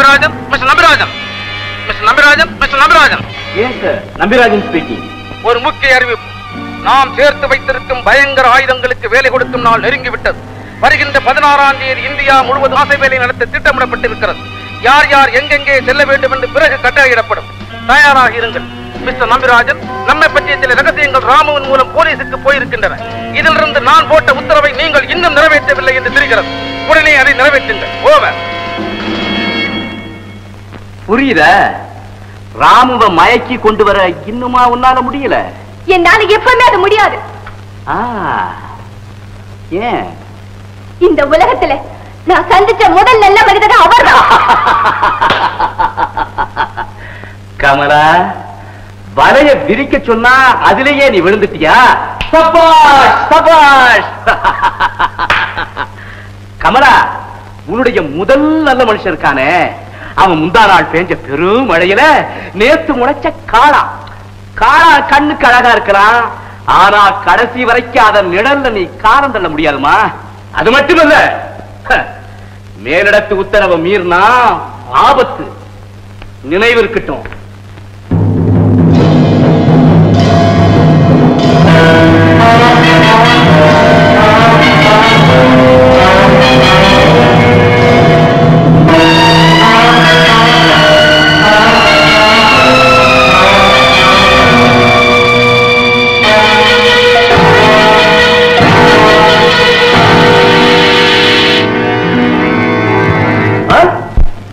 Nambirajan, mister Nambirajan, mister Nambirajan, mister Nambirajan. ஏன் sir? Nambirajan speaking. ஒரு முக்கிய அறிவிப்பு. நாம் சேர்த்து வைத்திருக்கும் பயங்கர ஆயுதங்களுக்கு வேலை கொடுக்கும் நாள் நெருங்கிவிட்டது. வருகின்ற 16ஆம் தேதி இந்தியா முழுவதும் ஆசை வேலை நடத்த திட்டமிடப்பட்டிருக்கிறது. யார் யார் எங்கெங்கே செல்ல வேண்டும் என்று பிறகு கட்டளையிடப்படும். தயாராக இருங்கள். மிஸ்டர் நம்பிராஜன், நம்மை பற்றிய சில ரகசியங்கள் ராமுவின் மூலம் போலீசுக்கு போயிருக்கின்றன. இதிலிருந்து நான் போட்ட உத்தரவை நீங்கள் இன்னும் நிறைவேற்றவில்லை என்று தெரிகிறது. உடனே அதை நிறைவேற்றுங்கள். ஓவர். புரியுத? ராமுவை மயக்கி கொண்டு வர இன்னுமா உன்னால முடியல? என்னால எப்பவுமே அது முடியாது. ஏன்? இந்த உலகத்துல நான் சந்திச்ச முதல் நல்ல மனிதர் அவர்தான். கமலா, வலைய விரிக்க சொன்னா அதிலேயே நீ விழுந்துட்டியா? சபாஷ் சபாஷ். கமலா, உன்னுடைய முதல் நல்ல மனுஷன் இருக்கானே, அவன் முந்தா நாள் பேஞ்ச பெரும் மழையில நேத்து முளைச்ச காளா. காளா கண்ணுக்கு அழகா இருக்கலாம், ஆனா கடைசி வரைக்கும் அதன் நிழல்ல நீ காரம் தள்ள முடியாதுமா. அது மட்டுமல்ல, மேலிடத்து உத்தரவை மீறினா ஆபத்து. நினைவு இருக்கட்டும்.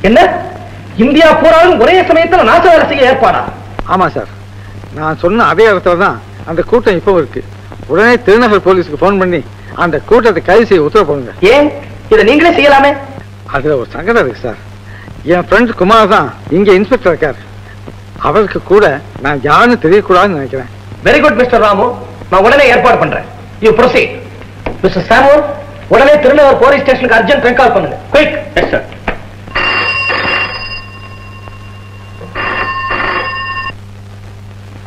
என்ன, இந்தியா பூராவும் ஒரே சமயத்தில் நாச வேலை செய்ய ஏற்பாடா? ஆமா சார், நான் சொன்ன அதே இடத்துல தான் அந்த கூட்டம் இப்போ இருக்கு. உடனே திருநகர் போலீஸுக்கு போன் பண்ணி அந்த கூட்டத்தை கைது செய்ய உத்தரவு போடுங்க. ஏன், இதை நீங்களே செய்யலாமே. அதுல ஒரு சங்கடம் இருக்கு சார். என் ஃப்ரெண்ட் குமார் தான் இங்க இன்ஸ்பெக்டர் இருக்காரு. அவருக்கு கூட நான் யாருன்னு தெரியக்கூடாதுன்னு நினைக்கிறேன். வெரி குட் மிஸ்டர் ராமு, நான் உடனே ஏற்பாடு பண்றேன். You proceed. மிஸ்டர் சாமுவல், உடனே திருநகர் போலீஸ் ஸ்டேஷனுக்கு அர்ஜென்ட் ரெக்கால் பண்ணுங்க. Quick. Yes sir.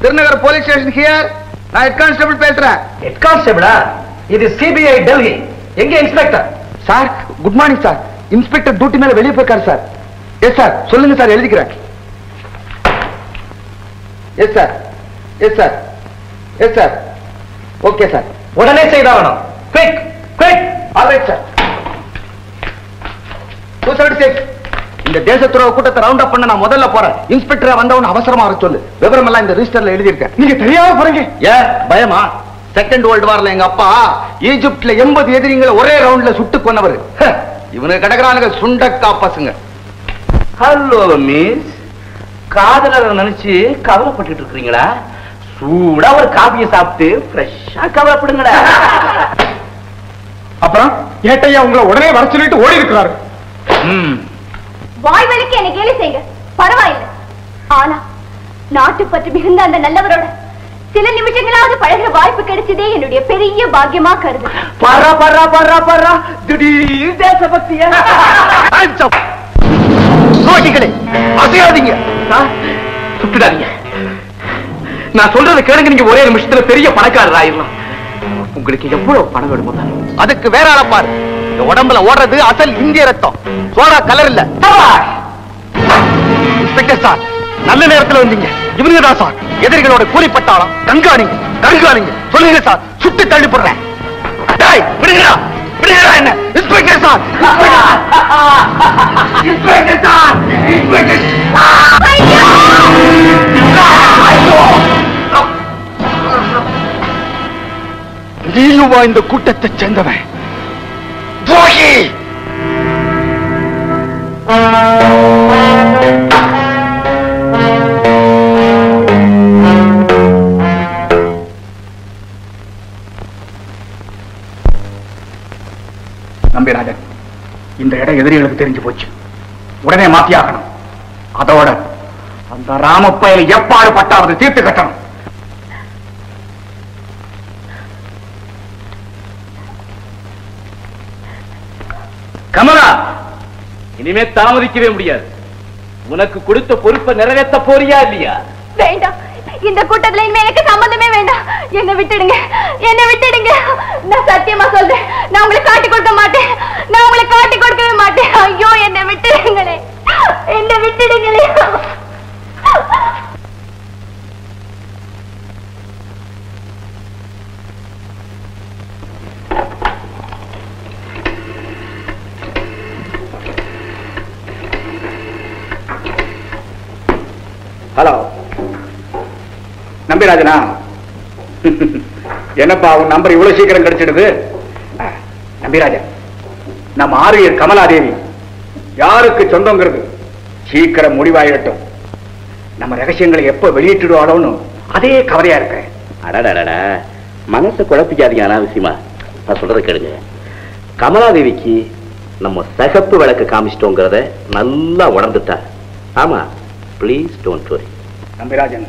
Thirunagar police station here. நான் ஹெட் கான்ஸ்டபிள் பேசுறேன். ஹெட் கான்ஸ்டபிளா? இது சிபிஐ டெல்லி. எங்க இன்ஸ்பெக்டர்? சார், good morning sir. Inspector duty மேல வெளியே போயிருக்காரு சார். எஸ் சார், சொல்லுங்க சார், எழுதிக்கிறேன். Yes sir, yes sir, yes sir. Okay sir, உடனே செய்தாகணும். Quick quick. Alright sir. 276. இந்த தேசத்துறவு கூட்டத்தை ரவுண்ட் அப் பண்ண நான் முதல்ல போறேன். இன்ஸ்பெக்டர் வந்தவன அவசரமா வர சொல்லு. விவரம் எல்லாம் இந்த ரிஜிஸ்டர்ல எழுதியிருக்கேன். நீங்க தெரியாம போறீங்க. ஏன் பயமா? செகண்ட் வேர்ல்டு வார்ல எங்க அப்பா ஈஜிப்ட்ல 80 எதிரிங்களை ஒரே ரவுண்ட்ல சுட்டு கொன்னவர். இவனுக்கு கிடக்குறானுங்க சுண்டக்கா பசங்க. ஹலோ மிஸ், காதலரை நினைச்சு கவலைப்பட்டு இருக்கீங்களா? சூடா ஒரு காபியை சாப்பிட்டு ஃப்ரெஷ்ஷா கவலைப்படுங்களா. அப்புறம் ஏட்டையா உங்களை உடனே வர சொல்லிட்டு ஓடி இருக்கிறாரு. வாய் வலிக்கு என்ன கேலி செய்யுங்க, பரவாயில்லை. ஆனா நாட்டு பற்றி மிகுந்த அந்த நல்லவரோட சில நிமிஷங்களாவது பழகிற வாய்ப்பு கிடைச்சதே என்னுடைய பெரிய பாக்கியமா கருது. பரா பரா பரா பரா திடீர் தேசபக்தியா. அசையாதீங்க, சுட்டுடாதீங்க. நான் சொல்றதை கேளுங்க. நீங்க ஒரே நிமிஷத்துல பெரிய பணக்காரர் ஆயிடலாம். உங்களுக்கு எவ்வளவு பணம் வேணுமோ அதுக்கு வேற ஆள பாரு. உடம்புல ஓடுறது அசல் இந்திய ரத்தம், சோடா கலர் இல்ல. இன்ஸ்பெக்டர் சார், நல்ல நேரத்துல வந்தீங்க. இவனுங்க தான் சார் எதிரிகளோட கூலிப்பட்டாளம். கண்காணிங்க கண்காணிங்க. சொல்லுங்க சார், சுட்டு தள்ளி போடுறேன். விடுங்கடா விடுங்கடா. என்ன inspector sir, inspector sir, inspector. நீயுமா இந்த கூட்டத்தை சேர்ந்தவன்? துரோகி! நம்பிராஜன், இந்த இடம் எதிரிகளுக்கு தெரிஞ்சு போச்சு. உடனே மாத்தியாகணும். அதோட அந்த ராமப்பயல் எப்பாடு பட்டாவது தீர்த்து கட்டணும். கமலா, இனிமே தாமதிக்கவே முடியாது. உனக்கு கொடுத்த பொறுப்பை நிறைவேற்ற போறியா இல்லையா? வேண்டாம், இந்த கூட்டத்துல இனிமே எனக்கு சம்பந்தமே வேண்டாம். என்ன விட்டுடுங்க, என்ன விட்டுடுங்க. நான் சத்தியமா சொல்றேன், நான் உங்களை காட்டி கொடுக்க மாட்டேன். நான் உங்களை காட்டி கொடுக்கவே மாட்டேன். ஐயோ, என்ன விட்டுடுங்களே, என்ன நம்பிராஜனா? என்னப்பா உன் நம்பர் இவ்வளவு சீக்கிரம் கிடைச்சிடுது? நம்பிராஜன், நம்ம ஆரியர் கமலாதேவி யாருக்கு சொந்தங்கிறது சீக்கிரம் முடிவாயிடட்டும். நம்ம ரகசியங்களை எப்ப வெளியிட்டுடுவாளோன்னு அதே கவலையா இருக்க. அடடட, மனசை குழப்பிக்காதீங்க அனாவசியமா. நான் சொல்றதை கேளுங்க. கமலாதேவிக்கு நம்ம சகப்பு விளக்கு காமிச்சிட்டோங்கிறத நல்லா உணர்ந்துட்டா. ஆமா, ப்ளீஸ் டோன்ட் வரி. நம்பிராஜன்,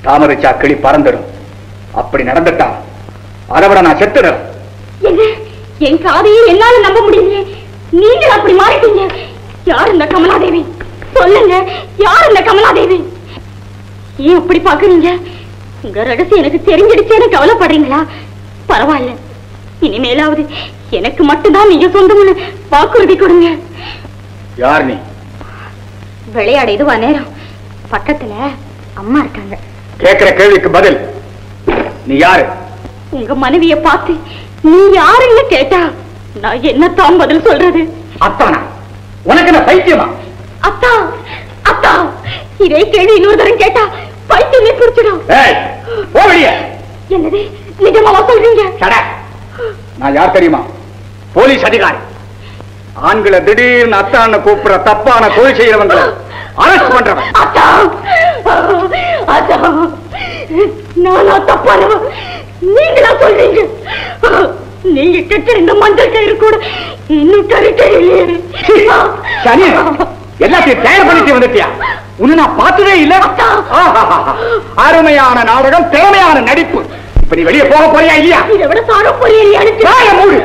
தாமரைச்சா கிளி பறந்துடும். அப்படி நடந்துட்டா அதை விட நான் செத்துடும். என் காதையை என்னால நம்ப முடியல. நீங்க அப்படி மாறிட்டீங்க. யார் இந்த கமலாதேவி? சொல்லுங்க, யார் இந்த கமலாதேவி? ஏன் அப்படி பாக்குறீங்க? உங்க ரகசியம் எனக்கு தெரிஞ்சிடுச்சேன்னு கவலைப்படுறீங்களா? பரவாயில்ல, இனிமேலாவது எனக்கு மட்டும்தான் நீங்க சொந்தம்னு வாக்குறுதி கொடுங்க. யார் நீ? விளையாட இதுவா நேரம்? பக்கத்துல அம்மா இருக்காங்க. கேட்கிற கேள்விக்கு பதில். நீ யாரு? உங்க மனைவிய பார்த்து நீ யாருன்னு கேட்டா நான் என்னத்தான் பதில் சொல்றது? அத்தானா? உனக்கு என்ன பைத்தியமா? அத்தா, அத்தா, இதே கேள்வி இன்னொரு தரம் கேட்டா பைத்தியமே பிடிச்சிடும். என்னது, நிஜமாவா சொல்றீங்க? நான் யார் தெரியுமா? போலீஸ் அதிகாரி. ஆண்களை திடீர்னு அத்தான்னு கூப்பிடுற தப்பான தொழில் செய்யறவங்களை அரெஸ்ட் பண்றவன். அத்தா, அத்தா, நானா தப்பானவன்? நீங்களா சொல்றீங்க? நீங்க கெட்ட இந்த மஞ்சள் கயிறு கூட இன்னும் கருக்கையிலே. சனி, எல்லாத்தையும் தயார் பண்ணிட்டு வந்துட்டியா? உன்னை நான் பார்த்ததே இல்ல. அருமையான நாடகம், திறமையான நடிப்பு. இப்ப நீ வெளியே போக போறியா இல்லையா? இதை விட சாக போறியா? மூடு.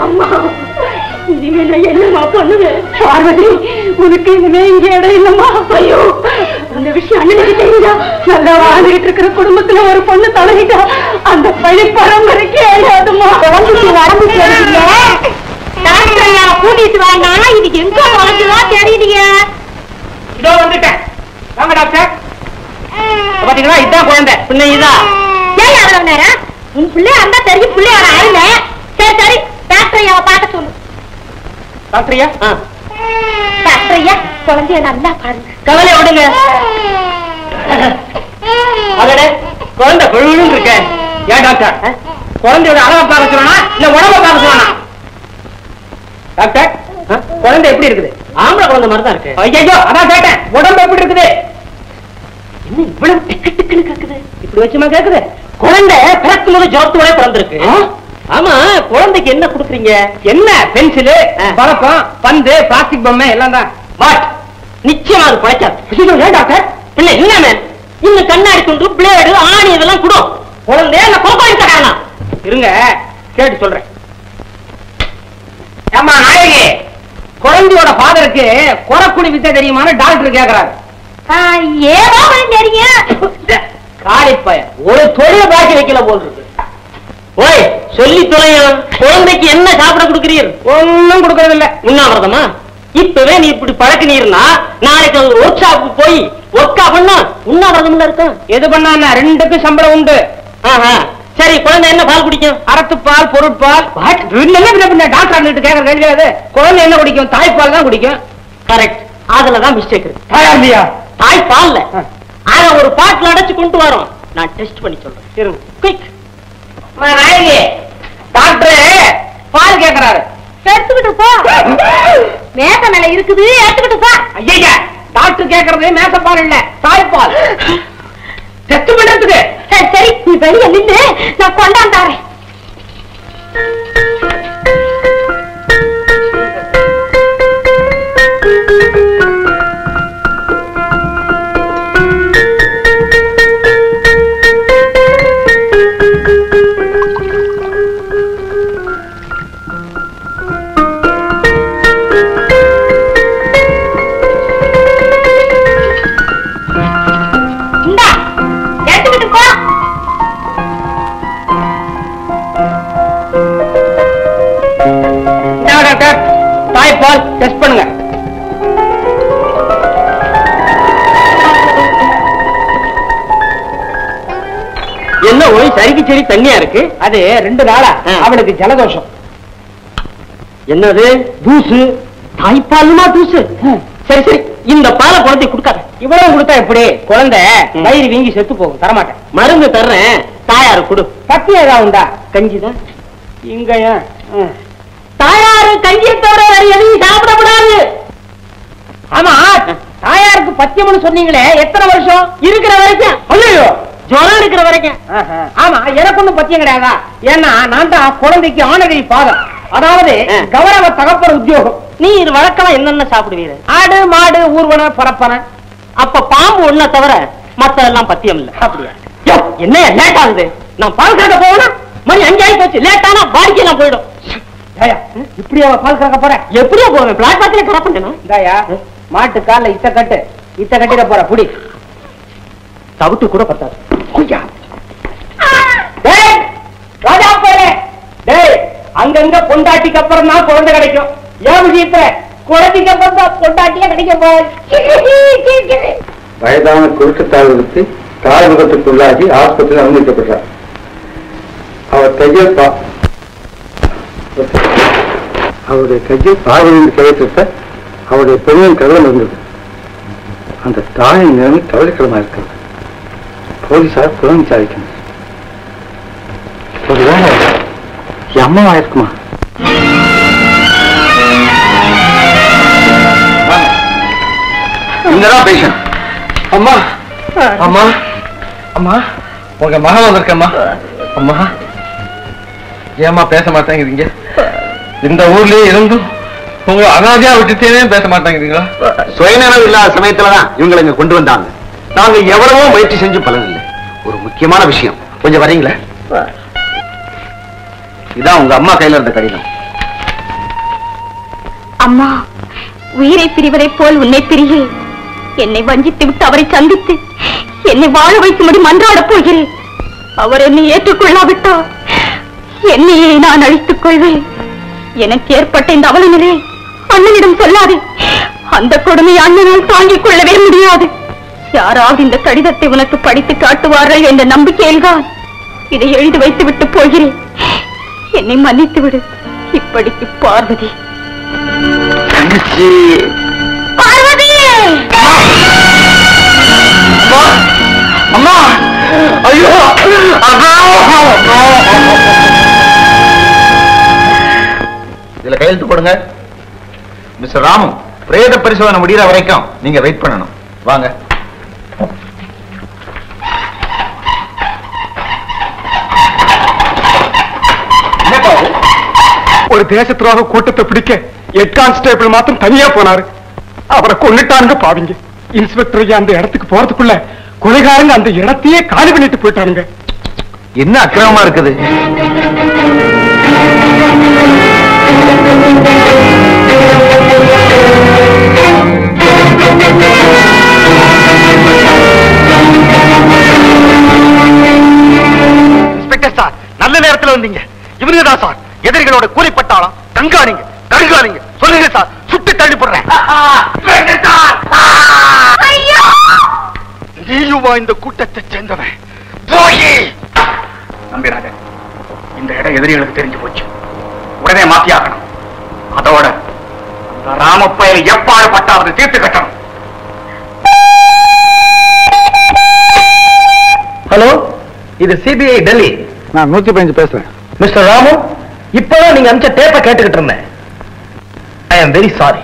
அம்மா, இனிமே நான் என்னமா பண்ணுவேன்? பார்வதி, உனக்கு இனிமே இங்க இடம் இல்லம்மா. ஐயோ, அந்த விஷயம் அண்ணனுக்கு தெரிஞ்சா நல்லா வாழ்ந்துகிட்டு இருக்கிற குடும்பத்துல ஒரு பொண்ணு தலையிட்டா அந்த பழி பரம்பரைக்கு ஏறாதுமா. கூட்டிட்டு வாங்க. இது எங்க வளர்ந்துதான் தெரியுதுங்க. இதோ வந்துட்டேன். வாங்க டாக்டர். பாத்தீங்களா, இதான் குழந்தை. பின்ன இதா ஏன் அவ்வளவு நேரம்? உன் பிள்ளை அந்த தெரியும் பிள்ளையோட அருமை. சரி சரி, டாக்டர் ஐயாவை பார்க்க சொல்லு. டாக்டரியா? டாக்டர் ஐயா, குழந்தைய நல்லா பாருங்க. கவலை விடுங்க. அதோட குழந்தை கொழுன்னு இருக்க. ஏன் டாக்டர், குழந்தையோட அளவை பார்க்க சொல்லனா இல்ல உடம்ப பார்க்க சொல்லனா? டாக்டர், குழந்தை எப்படி இருக்குது? ஆம்பளை குழந்தை மாதிரி தான் இருக்கு. ஐயோ, அதான் கேட்டேன், உடம்பு எப்படி இருக்குது? என்ன இவ்வளவு டிக்கு டிக்குன்னு கேக்குது? இப்படி வச்சுமா கேக்குது? குழந்தை பிறக்கும் போது ஜோத்தோட பிறந்திருக்கு. ஆமா, குழந்தைக்கு என்ன கொடுக்குறீங்க? என்ன? பென்சிலு, பழக்கம், பந்து, பிளாஸ்டிக் பொம்மை எல்லாம் தான். வாட், நிச்சயமா அது பழைக்காது. ஏன் டாக்டர்? இல்ல இல்ல, இன்னும் கண்ணாடி துண்டு, பிளேடு, ஆணி இதெல்லாம் கொடு. குழந்தைய நான் கோபாய் தரானா? இருங்க, கேட்டு சொல்றேன். ஏமா நாயகி, குழந்தையோட ஃபாதருக்கு குறக்குடி வித்தை தெரியுமான்னு டாக்டர் கேக்குறாரு. ஏதோ தெரியும். காளிப்பய ஒரு தொழில பாக்கி வைக்கல போல் இருக்கு. ஓய், சொல்லி தொலையும். குழந்தைக்கு என்ன சாப்பிட கொடுக்கிறீர்? ஒன்னும் கொடுக்கறது இல்ல. உண்ணாவிரதமா? இப்பவே நீ இப்படி பழக்கினீர்னா நாளைக்கு ஒரு ஒர்க் ஷாப்புக்கு போய் ஒர்க்கா பண்ணா உண்ணாவிரதம் இருக்கும். எது பண்ணா ரெண்டுக்கும் சம்பளம் உண்டு. சரி, குழந்தை என்ன பால் குடிக்கும்? அரத்துப்பால், பொருட்பால். டாக்டர் கேட்கற கேள்வியாது. குழந்தை என்ன குடிக்கும்? தாய்ப்பால் தான் குடிக்கும். கரெக்ட், அதுலதான் மிஸ்டேக் இருக்கு. தாய்ப்பால்ல அத ஒரு பாட்டில் அடைச்சு கொண்டு வரோம். நான் டெஸ்ட் பண்ணி சொல்றேன். குயிக். நாயகி, டாக்டர் பால் கேட்கிறாரு. எடுத்துக்கிட்டு போ. மேச மேல இருக்குது, எடுத்துக்கிட்டு போ. ஐயா, டாக்டர் கேட்கறது மேசப்பால் இல்ல, தாய்ப்பால். டெஸ்ட் பண்றதுக்கு. சரி சரி, நீ வெளியே நின்று நான் கொண்டாந்தாரேன். தாய்ப்பால் டெஸ்ட் பண்ணுங்க. என்ன ஓய் சரிக்கு சரி தண்ணியா இருக்கு? அது 2 நாளா அவளுக்கு ஜலதோஷம். என்னது தூசு? தாய்ப்பாலுமா தூசு? சரி சரி, இந்த பாலை குழந்தை கொடுக்காத. இவ்வளவு கொடுத்தா எப்படி? குழந்தை வயிறு வீங்கி செத்து போகும். தரமாட்டேன். மருந்து தர்றேன், தாயாரு கொடு. பத்தி ஏதாவது உண்டா? கஞ்சிதான். இங்கயா தாயாரு கஞ்சியை தவிர எதையும் சாப்பிடக்கூடாது. ஆமா, தாயாருக்கு பத்தியம்னு சொன்னீங்களே, எத்தனை வருஷம்? இருக்கிற வரைக்கும். ஐயோ, ஜுரம் இருக்கிற வரைக்கும். ஆமா, எனக்கு ஒண்ணும் பத்தியம் கிடையாதா? ஏன்னா நான் தான் குழந்தைக்கு ஆனகிரி பாதம், அதாவது கௌரவ தகப்பன உத்தியோகம். நீ இது வழக்கமா என்னென்ன சாப்பிடுவீரு? ஆடு மாடு ஊர்வன பரப்பன. அப்ப பாம்பு ஒண்ண தவிர மத்ததெல்லாம் பத்தியம் இல்ல. அப்படியா? என்ன லேட் ஆகுது? நான் பால் கறக்க போவேன். மணி 5 ஆகி போச்சு. லேட்டானா பாடிக்கெல்லாம் போயிடும். இப்படியா பால் கறக்க போற? எப்படியா போவேன்? பிளாட் பாத்தில கற பண்ணேன். இந்தாயா மாட்டு கால்ல இத்த கட்டிட போற புடி. தவிட்டு கூட பத்தாது. ராஜா போல டேய், அங்கங்க பொண்டாட்டிக்கு அப்புறம் தான் குழந்தை கிடைக்கும். ஏன் விஷயத்துல குழந்தைக்கு அப்புறம் தான் பொண்டாட்டியா கிடைக்க போய். வயதான குருட்டுத்தாழ்வுக்கு கால் விபத்துக்குள்ளாகி ஆஸ்பத்திரியில் அனுமதிக்கப்பட்டார். அவர் கையில் அவருடைய கையில் பார்வையில் கிடைத்திருப்ப அவருடைய பெண்ணின் கவலம் இருந்தது. அந்த தாயின் நிலைமை கவலைக்கிடமா இருக்கிறது. போலீசார் புலம் விசாரிக்கணும். ஒருவேளை அம்மாவா இருக்குமா? இங்கதான் பேஷன். அம்மா அம்மா அம்மா, உங்க மகன் வந்திருக்கம்மா. அம்மா, ஏம்மா பேச மாட்டேங்கிறீங்க? இந்த ஊர்லயே இருந்தும் உங்க அனாதையா விட்டுட்டே பேச மாட்டேங்கிறீங்களா? சுயநலம் இல்லாத சமயத்துலதான் இவங்களை இங்க கொண்டு வந்தாங்க. நாங்க எவ்வளவோ முயற்சி செஞ்சு பலன் இல்லை. ஒரு முக்கியமான விஷயம், கொஞ்சம் வரீங்களா? இதான் உங்க அம்மா கையில இருந்த கடிதம். அம்மா, உயிரை பிரிவதை போல் உன்னை பிரிய என்னை வஞ்சித்து விட்டு அவரை சந்தித்து என்னை வாழ வைக்கும்படி மன்றாடப் போகிறேன். அவர் என்னை ஏற்றுக்கொள்ளாவிட்டால் என்னையே நான் அழித்துக் கொள்வேன். எனக்கு ஏற்பட்ட இந்த அவல நிலையை அண்ணனிடம் சொல்லாது. அந்த கொடுமையை அண்ணனால் தாங்கிக் கொள்ளவே முடியாது. யாராவது இந்த கடிதத்தை உனக்கு படித்து காட்டுவார்கள் என்ற நம்பிக்கையில் தான் இதை எழுதி வைத்து விட்டு போகிறேன். என்னை மன்னித்து விடு. இப்படிக்கு பார்வதி. பார்வதி! அம்மா! ஐயோ! இதுல கையெழுத்து போடுங்க. மிஸ்டர் ராமு, பிரேத பரிசோதனை முடிகிற வரைக்கும் நீங்க வெயிட் பண்ணணும். வாங்க. ஒரு தேச துரோக கூட்டத்தை பிடிக்க ஹெட் கான்ஸ்டேபிள் மாத்திரம் தனியா போனாரு. அவரை கொன்னுட்டானுங்க பாவிங்க. இன்ஸ்பெக்டர் அந்த இடத்துக்கு போறதுக்குள்ள கொலைகாரங்க அந்த இடத்தையே காலி பண்ணிட்டு போயிட்டானுங்க. என்ன அக்கிரமமா இருக்குது? இன்ஸ்பெக்டர் சார், நல்ல நேரத்தில் வந்தீங்க. இவனுங்க தான் சார் எதிரிகளோட கூலிப்பட்டாளம். கண்காணிங்க கண்காணிங்க. சொல்லுங்க சார், சுட்டு தள்ளி போடுறேன். நீயுமா இந்த கூட்டத்தை சேர்ந்தவன்? போய் நம்பிராஜன், இந்த இடம் எதிரிகளுக்கு தெரிஞ்சு போச்சு. உடனே மாத்தி ஆகணும். அதோட அந்த ராமப்பயலை எப்பாடு பட்டாவது தீர்த்து கட்டணும். ஹலோ, இது சிபிஐ டெல்லி. நான் 115 பேசுறேன். மிஸ்டர் ராமு, இப்பதான் நீங்க அனுப்பிச்ச டேப்பை கேட்டுக்கிட்டு இருந்தேன். ஐ ஆம் வெரி சாரி.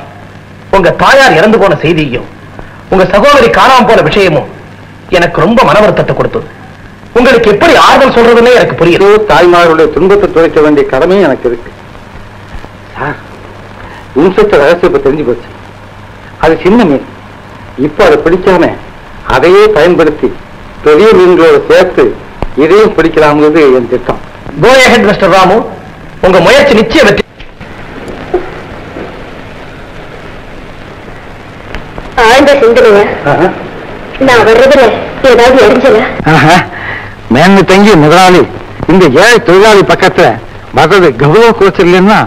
உங்க தாயார் இறந்து போன செய்தியும் உங்க சகோதரி காணாம போன விஷயமும் எனக்கு ரொம்ப மன வருத்தத்தை கொடுத்தது. உங்களுக்கு எப்படி ஆறுதல் சொல்றதுன்னே எனக்கு புரியுது. தாய்மார்களுடைய துன்பத்தை துடைக்க வேண்டிய கடமை எனக்கு இருக்கு சார். இன்ஸ்பெக்டர் ரகசியம் இப்ப தெரிஞ்சு போச்சு. அது சின்ன மீன். இப்ப அதை பிடிக்காம அதையே பயன்படுத்தி பெரிய மீன்களோட சேர்த்து இதையும் பிடிக்கலாம்ங்கிறது என் திட்டம். Go ahead, mister Ramu. உங்க முயற்சி நிச்சயம் வெற்றி. ஆழ்ந்த சிந்தனையா? நான் வர்றதுல ஏதாவது அறிஞ்சல? மேன்மை தங்கி முதலாளி இந்த ஏழை தொழிலாளி பக்கத்துல வர்றது கௌரவ கோச்சர்லன்னா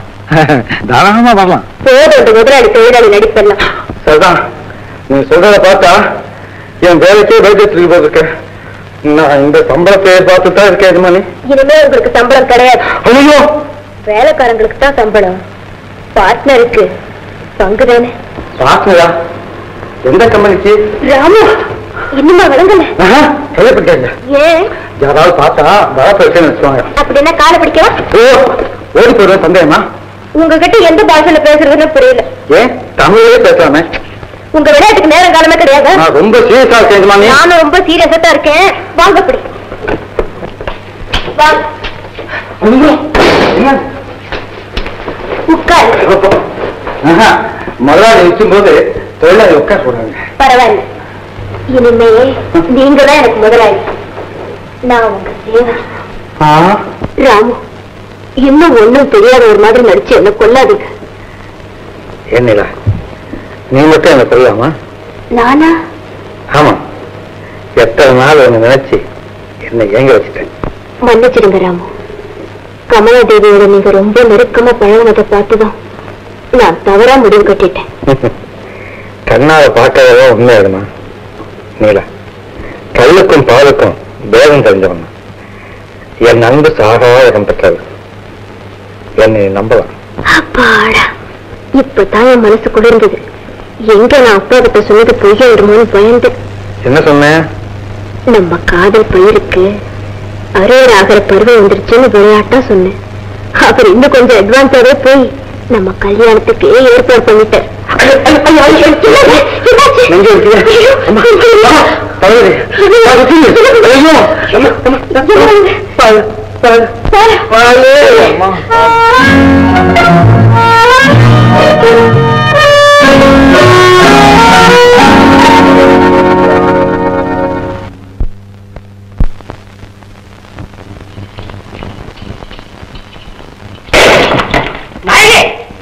தாராளமா வரலாம். போது முதலாளி தொழிலாளி நடிப்பெல்லாம் சரிதான். நீ சொல்றத பார்த்தா என் வேலைக்கே வைத்தியத்துக்கு போயிருக்க. நான் இந்த சம்பளத்தை பார்த்துதான் இருக்கேன். மணி இனிமே உங்களுக்கு சம்பளம் கிடையாது. ஐயோ, வேலைக்காரங்களுக்கு தான் சம்பளம். பார்ட்னருக்கு பங்கு தானே. பார்ட்னரா? எந்த கம்பெனிக்கு? ராமு இன்னுமா விளங்கல? கேள்விப்பட்டேங்க. ஏன் யாராவது பார்த்தா வர பிரச்சனை வச்சுவாங்க. அப்படின்னா காலை பிடிக்கலாம். ஓடி போடுறது சந்தேகமா? உங்ககிட்ட எந்த பாஷையில பேசுறதுன்னு புரியல. ஏன் தமிழே பேசலாமே? உங்க விளையாட்டுக்கு நேரம் காலமே கிடையாது. நான் ரொம்ப சீரியஸா இருக்கேன். நானும் ரொம்ப சீரியஸா தான் இருக்கேன். வாங்க அப்படி வாங்க. உட்காரு. முதலாளி நிற்கும் போது தொழிலாளி உட்கார சொல்றாங்க. பரவாயில்ல, இனிமே நீங்க தான் எனக்கு முதலாளி, நான் உங்க சேவை. ராமு இன்னும் ஒண்ணும் தெரியாத ஒரு மாதிரி நடிச்சு என்ன கொல்லாதீங்க. என்னடா நீ மட்டும் என்ன கொல்லாமா? நானா? ஆமா, எத்தனை நாள் ஒண்ணு நினைச்சு என்ன ஏங்க வச்சுட்டேன். மன்னிச்சிடுங்க ராமு. கமலா தேவியோட நீங்க ரொம்ப நெருக்கமா பழகினதை பார்த்துதான் நான் தவறா முடிவு கட்டிட்டேன். கண்ணால பார்க்கறதா உண்மையாடுமா? நீலா கல்லுக்கும் பாலுக்கும் பேதம் தெரிஞ்சவன். என் அன்பு சாகா இடம் பெற்றது. என்னை நம்பலாம். அப்பாடா, இப்பதான் என் மனசு குளிர்ந்தது. எங்க நான் அப்பா கிட்ட சொன்னது பொய்யாயிடுமோன்னு பயந்து. என்ன சொன்னேன்? நம்ம காதல் பயிருக்கு அரையர் ஆகிற பருவம் வந்துருச்சுன்னு விளையாட்டா சொன்னேன். அவர் இன்னும் கொஞ்சம் அட்வான்ஸாவே போய் நம்ம கல்யாணத்துக்கு ஏற்பாடு பண்ணிட்டார்.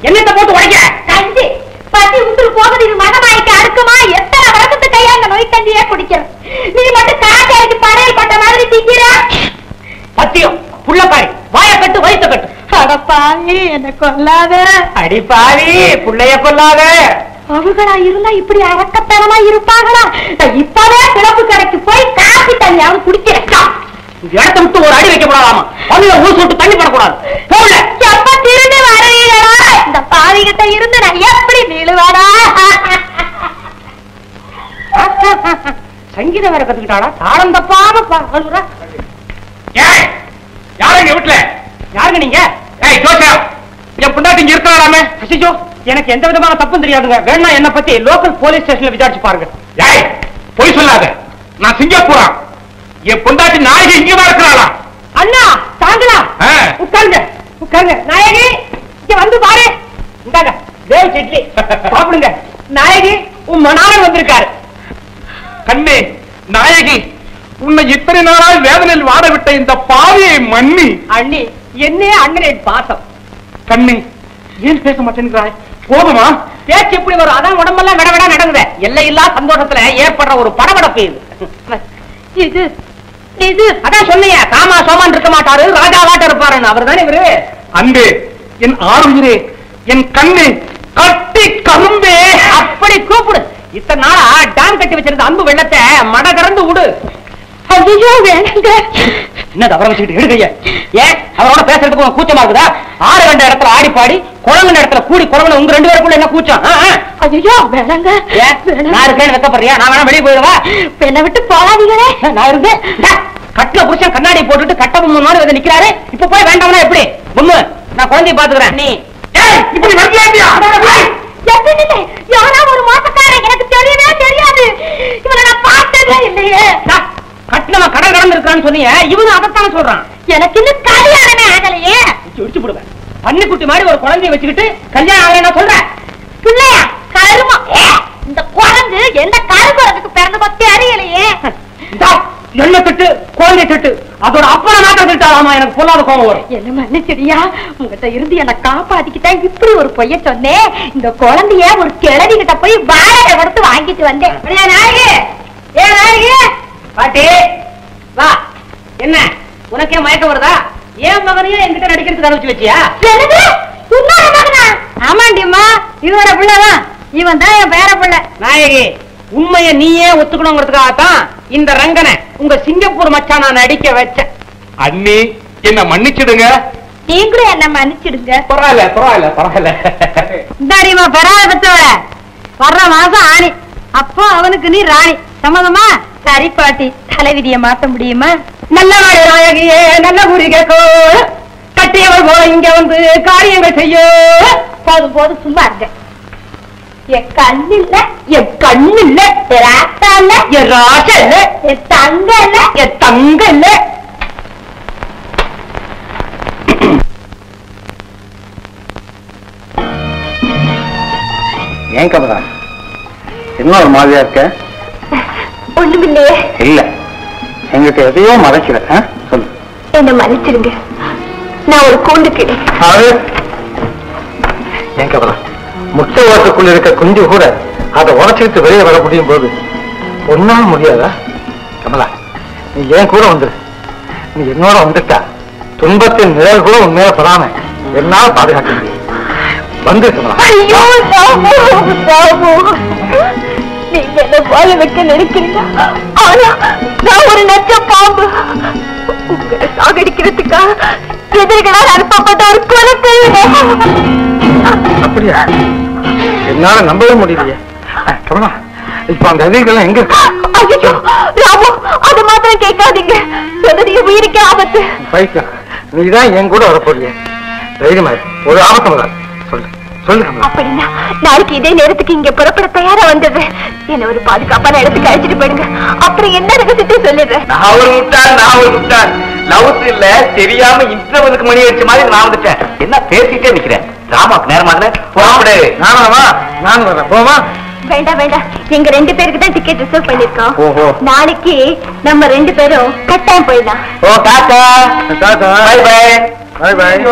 என்னத்தை போட்டு உடைக்க? கஞ்சி பத்தி உத்துல போகுது. இது மகமாய்க்கு அடுக்குமா? எத்தனை வருஷத்து கையா அந்த நோய் கஞ்சியே குடிக்கிற நீ மட்டும் காக்காய்க்கு படையல் பட்ட மாதிரி திங்கிற. பத்தியம் புள்ளப்பாரி வாய கட்டு வயிற்ற கட்டு. அடப்பாவி என்ன கொல்லாத. அடிப்பாவி புள்ளைய கொல்லாத. அவங்களா இருந்தா இப்படி அரக்கத்தனமா இருப்பாங்களா? இப்பவே கிளப்பு கடைக்கு போய் காப்பி தண்ணியாவது குடிக்கிறேன். இடத்தை விட்டு ஒரு அடி வைக்க கூடாதாமா? அதுல ஊசு விட்டு தண்ணி போடக்கூடாது. போல எப்ப திரும்பி வரீங்களா? இந்த பாவிகிட்ட இருந்து நான் எப்படி நீளுவாடா? சங்கீதம் வேற கத்துக்கிட்டாளா? தாளம் தப்பாம யாருங்க வீட்டுல? யாருங்க நீங்க? என் பொண்டாட்டி இங்க இருக்கிறாராமே. அசிஜோ, எனக்கு எந்த விதமான தப்பும் தெரியாதுங்க. வேணா என்ன பத்தி லோக்கல் போலீஸ் ஸ்டேஷன்ல விசாரிச்சு பாருங்க. பொய் சொல்லாத. நான் சிங்கப்பூரா. என் பொண்டாட்டி நாயகி இங்கதான் இருக்கிறாளா? அண்ணா தாங்களா? உட்காருங்க உட்காருங்க. நாயகி இங்க வந்து பாரு. இந்தாங்க தேவ் சிட்லி சாப்பிடுங்க. நாயகி உன் மணாரன் வந்திருக்காரு. கண்ணே நாயகி, உன்னை இத்தனை நாளாய் வேதனையில் வாட விட்ட இந்த பாவியை மன்னி. அண்ணி என்ன அண்ணனின் பாசம். கண்ணே ஏன் பேச மாட்டேங்கிறாய்? போதுமா? பேச்சு எப்படி வரும்? அதான் உடம்பெல்லாம் விட விட நடங்குது. எல்லையில்லா சந்தோஷத்துல ஏற்படுற ஒரு படபடப்பு இது. இது அதான் சொன்னீங்க, காமா சோமான் இருக்க மாட்டாரு, ராஜாவாட்ட இருப்பாருன்னு. அவர் தானே இவரு. அன்பே, என் ஆறுயிரே, என் கண்ணே, கட்டி கரும்பே. அப்படி கூப்பிடு. இத்தனை நாளா டாம் கட்டி வச்சிருந்த அன்பு வெள்ளத்தை மட திறந்து விடு. ஐயோ வேணுங்க. என்ன தவற வச்சுக்கிட்டு எடுக்கைய? ஏன் அவரோட பேசுறதுக்கு உனக்கு கூச்சமா இருக்குதா? ஆறு கண்ட இடத்துல ஆடி பாடி குழந்தை இடத்துல கூடி குழந்தை உங்க ரெண்டு பேருக்குள்ள என்ன கூச்சம்? ஐயோ வேணாங்க. நான் இருக்கேன்னு வைக்கப்படுறியா? நான் வேணா வெளியே போயிடுவா? என்னை விட்டு போகாதீங்களே. நான் இருக்கேன். கட்டில புருஷன் கண்ணாடி போட்டுட்டு கட்டபொம்மை முன்னாடி வந்து நிக்கிறாரு. இப்ப போய் வேண்டாம்னா எப்படி? பொண்ணு நான் குழந்தைய பாத்துக்கிறேன். நீ இப்படி வரலையா? யாரா ஒரு மோசக்காரன், எனக்கு தெரியவே தெரியாது. இவனை நான் பார்த்ததே இல்லையே. கட்டினவன் கடை கடந்து இருக்கான்னு சொன்னீங்க, இவங்க அதைத்தானே சொல்றான். எனக்கு இன்னும் கல்யாணமே ஆகலையே. இடிச்சு போடுவேன். பன்னிக்குட்டி மாதிரி ஒரு குழந்தைய வச்சுக்கிட்டு கல்யாணம் ஆகலைன்னா சொல்றேன். பிள்ளையா கருமா? இந்த குழந்தை எந்த கருகுறதுக்கு பிறந்த பத்தி அறியலையே. என்ன திட்டு? குழந்தை திட்டு. அதோட அப்பா நாட்ட திட்டாலாமா? எனக்கு பொல்லாத கோபம் வரும். என்ன மன்னிச்சிடியா? உங்ககிட்ட இருந்து என்ன காப்பாத்திக்கிட்டேன். இப்படி ஒரு பொய்ய சொன்னேன். இந்த குழந்தைய ஒரு கிழவி கிட்ட போய் வாடகை கொடுத்து வாங்கிட்டு வந்தேன். பாட்டி வா. என்ன உனக்கே மயக்கம் வருதா? ஏன் மகனையும் என்கிட்ட நடிக்கிறதுக்கு அனுப்பிச்சு வச்சியா? ஆமாண்டியம்மா, இவனோட பிள்ளைதான். இவன் தான் என் பேர பிள்ளை. நாயகி, உண்மையை நீயே ஒத்துக்கணுங்கிறதுக்காகத்தான் இந்த ரங்கனை உங்க சிங்கப்பூர் மச்சான் நான் நடிக்க வச்சேன். அண்ணி என்ன மன்னிச்சிடுங்க. நீங்களும் என்ன மன்னிச்சிடுங்க. பரவாயில்ல பரவாயில்ல பரவாயில்ல. இந்தாடிமா பெறாத பெற்றவள, வர்ற மாசம் ஆணி, அப்போ அவனுக்கு நீ ராணி, சம்மதமா? சரி பாட்டி, தலைவிதிய மாத்த முடியுமா? நல்ல அழகியே நல்ல முருகோ, கட்டியவள் போல இங்க வந்து காரியங்கள் செய்ய. போதும் போதும், சும்மா இருங்க. என் கண்ணு இல்ல, என் கண்ணு இல்ல, என் ராத்தா இல்ல, என் ராச இல்ல, என் தங்க இல்ல, என் தங்க இல்ல. ஏன் கமலா என்ன ஒரு மாதிரியா இருக்க? ஒண்ணுமில்லையே. இல்ல எங்கிட்ட எதையோ மறைக்கிற. சொல்லு. என்ன மன்னிச்சிருங்க, நான் ஒரு கூண்டு கிளி. ஏன் கமலா, முட்டை ஓட்டுக்குள்ள இருக்க குஞ்சு கூட அதை உடச்சிட்டு வெளியே வர முடியும் போது ஒன்னால முடியாதா? கமலா நீ ஏன் கூட வந்துரு. நீ என்னோட வந்துட்டா துன்பத்தின் நிழல் கூட உண்மையா படாம என்னால பாதுகாக்க முடியும். வந்து கமலா. ஐயோ சாமு, சாமு, நீங்க என்ன வாழ வைக்க நினைக்கிறீங்க, ஆனா நான் ஒரு நச்ச பாம்பு. உங்களை சாகடிக்கிறதுக்கா எதிரிகளால் அனுப்பப்பட்ட ஒரு குலக்கழுதை. அப்படியா? என்னால நம்பவே முடியலையே. கமலா இப்ப அந்த எதிரிகள் எங்க இருக்கு? ஐயோ ராமு, அது மாத்திரம் கேட்காதீங்க, சொன்னதையும் உயிருக்கே ஆபத்து. பைக்கா நீதான் என் கூட வரப்போறிய, தைரியமா ஒரு ஆபத்தம் வராது. சொல்லு சொல்லு கமலா. அப்படின்னா நாளைக்கு இதே நேரத்துக்கு இங்க புறப்பட தயாரா வந்தது. என்ன ஒரு பாதுகாப்பான இடத்துக்கு அழைச்சிட்டு போயிடுங்க, அப்புறம் என்ன ரகசியத்தை சொல்லிடுறேன். நான் ஒரு விட்டான் லவுஸ் இல்ல, தெரியாம இன்டர்வலுக்கு மணி அடிச்ச மாதிரி நான் வந்துட்டேன். என்ன பேசிட்டே நிக்கிறேன்? ராமாக்கு நேரமாக போடு. நானும் வரேன். போமா? வேண்டாம் வேண்டாம், எங்க 2 பேருக்கு தான் டிக்கெட் ரிசர்வ் பண்ணிருக்கோம். ஓஹோ. நாளைக்கு நம்ம 2 பேரும் கட்டாயம் போயிடலாம். ஓ டாடா டாடா. பை பை பாய் பாய்.